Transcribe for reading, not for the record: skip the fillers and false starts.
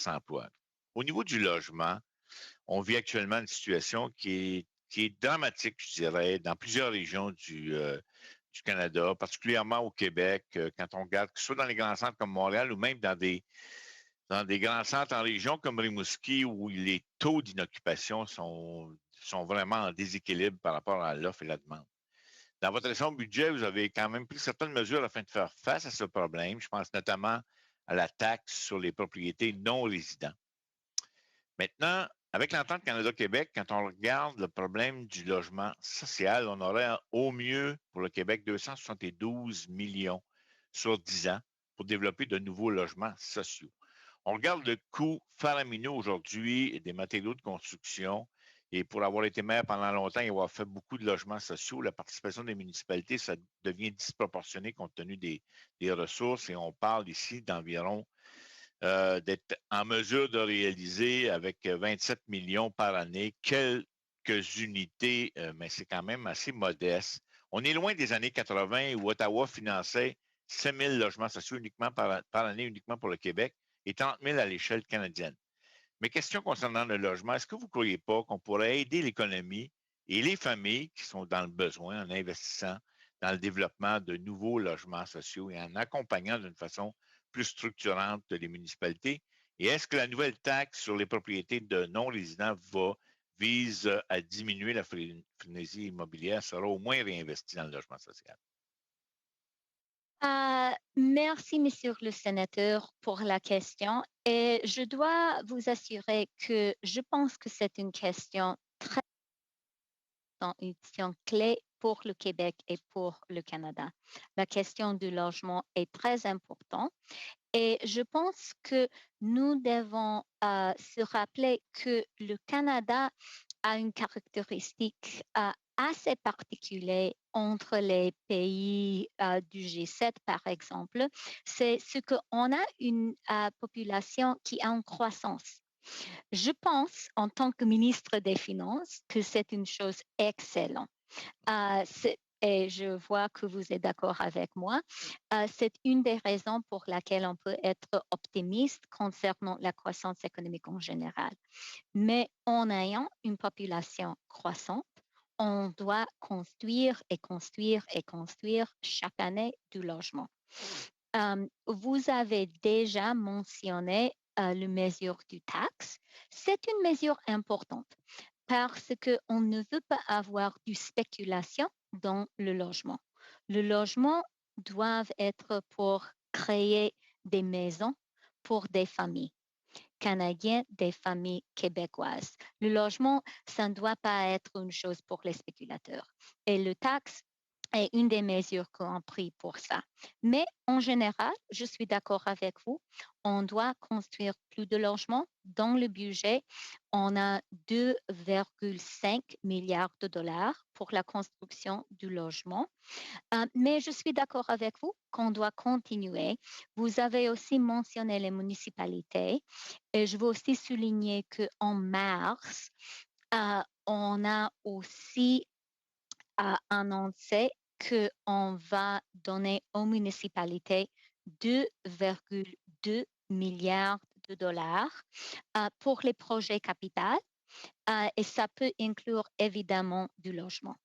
emplois. Au niveau du logement, on vit actuellement une situation qui est dramatique, je dirais, dans plusieurs régions du Canada, particulièrement au Québec, quand on regarde, que ce soit dans les grands centres comme Montréal ou même dans des grands centres en région comme Rimouski, où les taux d'inoccupation sont vraiment en déséquilibre par rapport à l'offre et la demande. Dans votre récent budget, vous avez quand même pris certaines mesures afin de faire face à ce problème. Je pense notamment à la taxe sur les propriétés non résidents. Maintenant, avec l'entente Canada-Québec, quand on regarde le problème du logement social, on aurait au mieux pour le Québec 272 millions sur 10 ans pour développer de nouveaux logements sociaux. On regarde le coût faramineux aujourd'hui des matériaux de construction et pour avoir été maire pendant longtemps et avoir fait beaucoup de logements sociaux, la participation des municipalités, ça devient disproportionné compte tenu des ressources et on parle ici d'environ d'être en mesure de réaliser avec 27 millions par année quelques unités, mais c'est quand même assez modeste. On est loin des années 80 où Ottawa finançait 7 000 logements sociaux uniquement par année uniquement pour le Québec et 30 000 à l'échelle canadienne. Mais question concernant le logement, est-ce que vous ne croyez pas qu'on pourrait aider l'économie et les familles qui sont dans le besoin en investissant dans le développement de nouveaux logements sociaux et en accompagnant d'une façon plus structurante les municipalités? Et est-ce que la nouvelle taxe sur les propriétés de non-résidents vise à diminuer la frénésie immobilière, sera au moins réinvestie dans le logement social? Merci, Monsieur le Sénateur, pour la question. Et je dois vous assurer que je pense que c'est une question très une question clé pour le Québec et pour le Canada. La question du logement est très importante et je pense que nous devons se rappeler que le Canada a une caractéristique assez particulière entre les pays du G7, par exemple, c'est ce qu'on a une population qui est en croissance. Je pense, en tant que ministre des Finances, que c'est une chose excellente. Et je vois que vous êtes d'accord avec moi. C'est une des raisons pour laquelle on peut être optimiste concernant la croissance économique en général. Mais en ayant une population croissante, on doit construire et construire et construire chaque année du logement. Vous avez déjà mentionné la mesure du taxe. C'est une mesure importante parce qu'on ne veut pas avoir de spéculation dans le logement. Le logement doit être pour créer des maisons pour des familles canadiennes, des familles québécoises. Le logement, ça ne doit pas être une chose pour les spéculateurs. Et le taxe est une des mesures qu'on a prises pour ça. Mais en général, je suis d'accord avec vous, on doit construire plus de logements. Dans le budget, on a 2,5 milliards de dollars pour la construction du logement. Mais je suis d'accord avec vous qu'on doit continuer. Vous avez aussi mentionné les municipalités et je veux aussi souligner qu'en mars, on a aussi annoncé qu'on va donner aux municipalités 2,2 milliards de dollars pour les projets capitaux et ça peut inclure évidemment du logement.